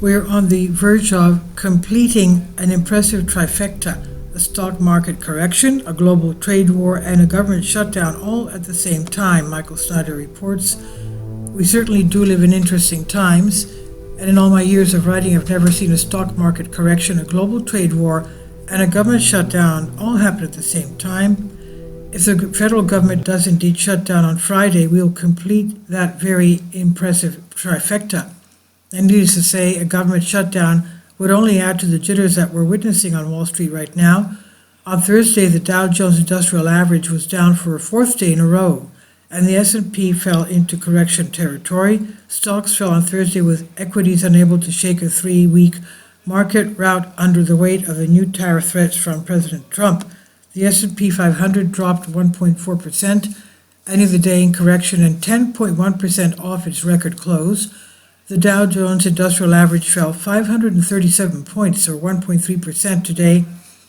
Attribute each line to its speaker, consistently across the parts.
Speaker 1: We're on the verge of completing an impressive trifecta: a stock market correction, a global trade war, and a government shutdown all at the same time, Michael Snyder reports. We certainly do live in interesting times, and in all my years of writing, I've never seen a stock market correction, a global trade war, and a government shutdown all happen at the same time. If the federal government does indeed shut down on Friday, we'll complete that very impressive trifecta. And needless to say, a government shutdown would only add to the jitters that we're witnessing on Wall Street right now. On Thursday, the Dow Jones Industrial Average was down for a fourth day in a row, and the S&P fell into correction territory. Stocks fell on Thursday with equities unable to shake a three-week market rout under the weight of the new tariff threats from President Trump. The S&P 500 dropped 1.4%, ending the day in correction and 10.1% off its record close. The Dow Jones Industrial Average fell 537 points, or 1.3% today,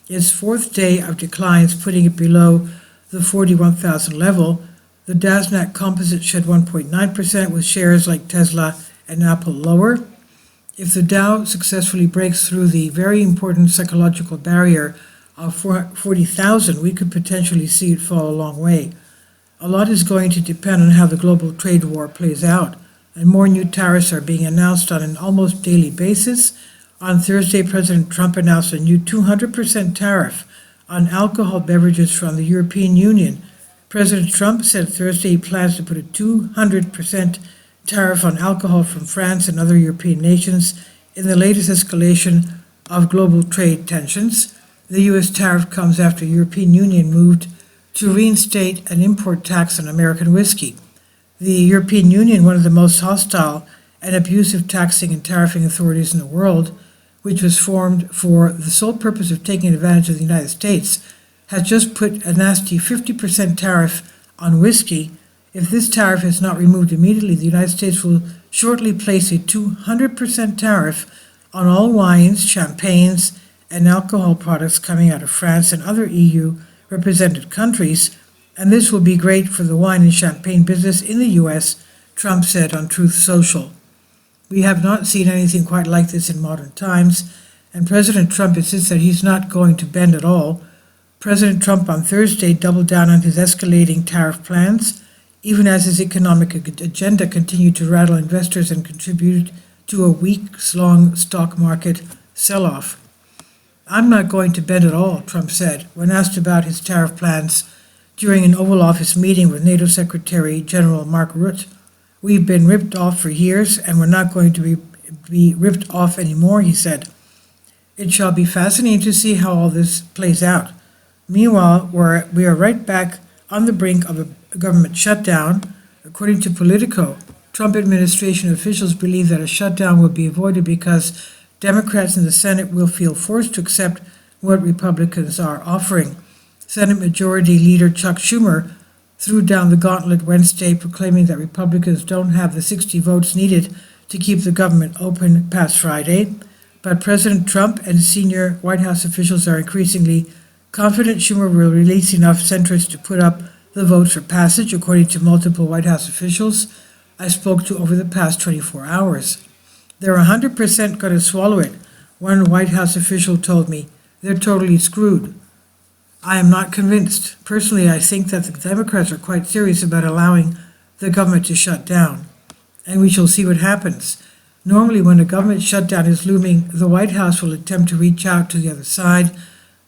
Speaker 1: its fourth day of declines, putting it below the 41,000 level. The Nasdaq Composite shed 1.9%, with shares like Tesla and Apple lower. If the Dow successfully breaks through the very important psychological barrier of 40,000, we could potentially see it fall a long way. A lot is going to depend on how the global trade war plays out, and more new tariffs are being announced on an almost daily basis. On Thursday, President Trump announced a new 200% tariff on alcohol beverages from the European Union. President Trump said Thursday he plans to put a 200% tariff on alcohol from France and other European nations in the latest escalation of global trade tensions. The U.S. tariff comes after the European Union moved to reinstate an import tax on American whiskey. The European Union, one of the most hostile and abusive taxing and tariffing authorities in the world, which was formed for the sole purpose of taking advantage of the United States, has just put a nasty 50% tariff on whiskey. If this tariff is not removed immediately, the United States will shortly place a 200% tariff on all wines, champagnes, and alcohol products coming out of France and other EU-represented countries, and this will be great for the wine and champagne business in the U.S., Trump said on Truth Social. We have not seen anything quite like this in modern times, and President Trump insists that he's not going to bend at all. President Trump on Thursday doubled down on his escalating tariff plans, even as his economic agenda continued to rattle investors and contribute to a weeks-long stock market sell-off. "I'm not going to bend at all," Trump said, when asked about his tariff plans during an Oval Office meeting with NATO Secretary General Mark Rutte. "We've been ripped off for years, and we're not going to be ripped off anymore," he said. "It shall be fascinating to see how all this plays out. Meanwhile, we are right back on the brink of a government shutdown. According to Politico, Trump administration officials believe that a shutdown will be avoided because Democrats in the Senate will feel forced to accept what Republicans are offering. Senate Majority Leader Chuck Schumer threw down the gauntlet Wednesday, proclaiming that Republicans don't have the 60 votes needed to keep the government open past Friday. But President Trump and senior White House officials are increasingly confident Schumer will release enough centrists to put up the votes for passage, according to multiple White House officials I spoke to over the past 24 hours. "They're 100% going to swallow it," one White House official told me. "They're totally screwed." I am not convinced. Personally, I think that the Democrats are quite serious about allowing the government to shut down, and we shall see what happens. Normally, when a government shutdown is looming, the White House will attempt to reach out to the other side,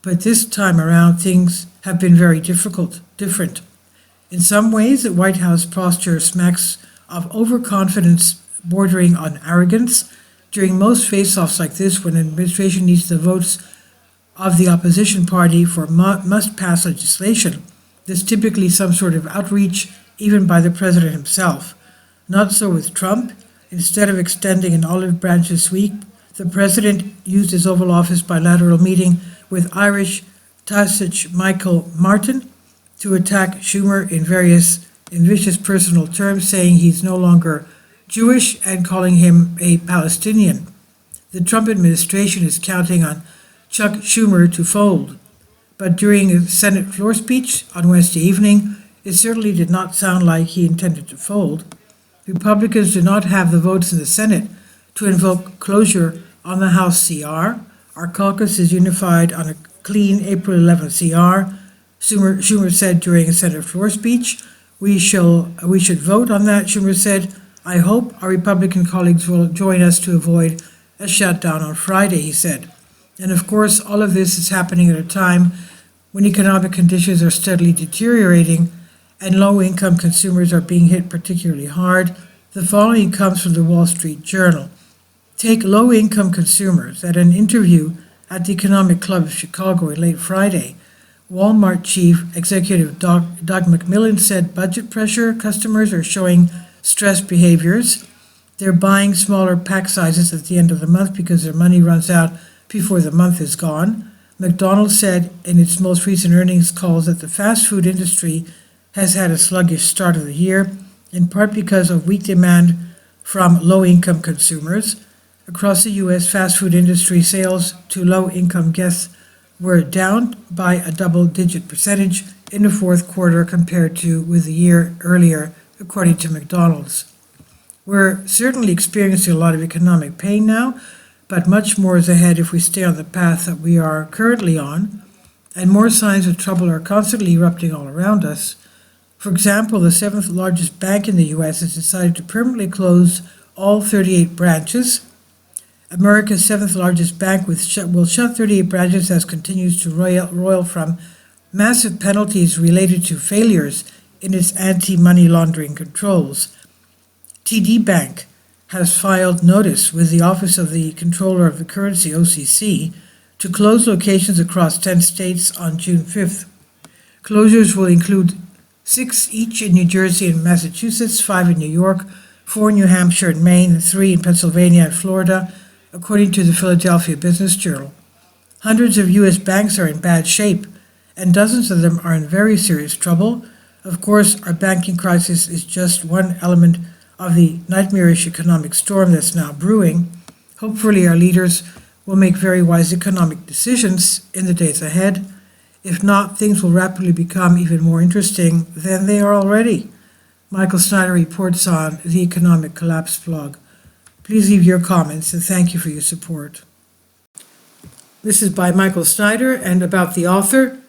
Speaker 1: but this time around things have been very different. In some ways, the White House posture smacks of overconfidence bordering on arrogance. During most face-offs like this, when an administration needs the votes of the opposition party for must-pass legislation, there's typically some sort of outreach, even by the president himself. Not so with Trump. Instead of extending an olive branch this week, the president used his Oval Office bilateral meeting with Irish Taoiseach Michael Martin to attack Schumer in vicious personal terms, saying he's no longer Jewish and calling him a Palestinian. The Trump administration is counting on Chuck Schumer to fold, but during a Senate floor speech on Wednesday evening, it certainly did not sound like he intended to fold. Republicans do not have the votes in the Senate to invoke closure on the House CR. Our caucus is unified on a clean April 11th CR. Schumer said during a Senate floor speech. We should vote on that, Schumer said. I hope our Republican colleagues will join us to avoid a shutdown on Friday, he said. And of course, all of this is happening at a time when economic conditions are steadily deteriorating and low-income consumers are being hit particularly hard. The following comes from the Wall Street Journal. Take low-income consumers. At an interview at the Economic Club of Chicago in late Friday, Walmart Chief Executive Doug McMillon said budget pressure customers are showing stressed behaviors. They're buying smaller pack sizes at the end of the month because their money runs out before the month is gone. McDonald's said in its most recent earnings calls that the fast food industry has had a sluggish start of the year, in part because of weak demand from low-income consumers. Across the U.S., fast food industry sales to low-income guests were down by a double-digit percentage in the fourth quarter compared to with the year earlier, according to McDonald's. We're certainly experiencing a lot of economic pain now, but much more is ahead if we stay on the path that we are currently on, and more signs of trouble are constantly erupting all around us. For example, the seventh largest bank in the U.S. has decided to permanently close all 38 branches. America's seventh largest bank will shut 38 branches as continues to roil from massive penalties related to failures in its anti-money laundering controls. TD Bank has filed notice with the Office of the Comptroller of the Currency, OCC, to close locations across 10 states on June 5th. Closures will include 6 each in New Jersey and Massachusetts, 5 in New York, 4 in New Hampshire and Maine, and 3 in Pennsylvania and Florida, according to the Philadelphia Business Journal. Hundreds of U.S. banks are in bad shape, and dozens of them are in very serious trouble. Of course, our banking crisis is just one element of the nightmarish economic storm that's now brewing. Hopefully, our leaders will make very wise economic decisions in the days ahead. If not, things will rapidly become even more interesting than they are already. Michael Snyder reports on the Economic Collapse blog. Please leave your comments, and thank you for your support. This is by Michael Snyder and about the author.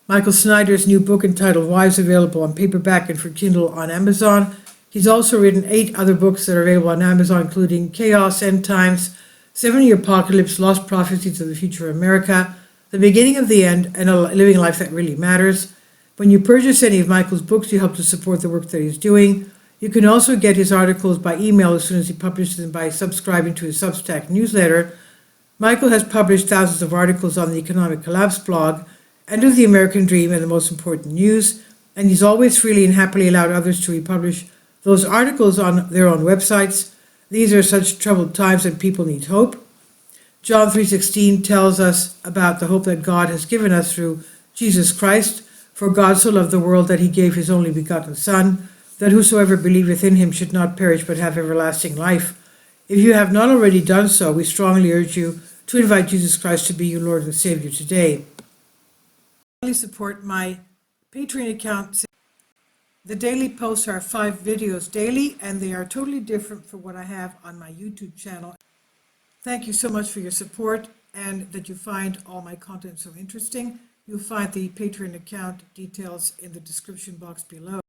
Speaker 1: Michael Snyder's new book entitled Why is available on paperback and for Kindle on Amazon. He's also written 8 other books that are available on Amazon, including Chaos, End Times, 7-Year Apocalypse, Lost Prophecies of the Future of America, The Beginning of the End, and Living a Life That Really Matters. When you purchase any of Michael's books, you help to support the work that he's doing. You can also get his articles by email as soon as he publishes them by subscribing to his Substack newsletter. Michael has published thousands of articles on the Economic Collapse blog, End of the American Dream, and the most important news, and he's always freely and happily allowed others to republish those articles on their own websites. These are such troubled times and people need hope. John 3:16 tells us about the hope that God has given us through Jesus Christ. For God so loved the world that he gave his only begotten Son, that whosoever believeth in him should not perish but have everlasting life. If you have not already done so, we strongly urge you to invite Jesus Christ to be your Lord and Savior today. Please support my Patreon account. The daily posts are 5 videos daily, and they are totally different from what I have on my YouTube channel. Thank you so much for your support and that you find all my content so interesting. You'll find the Patreon account details in the description box below.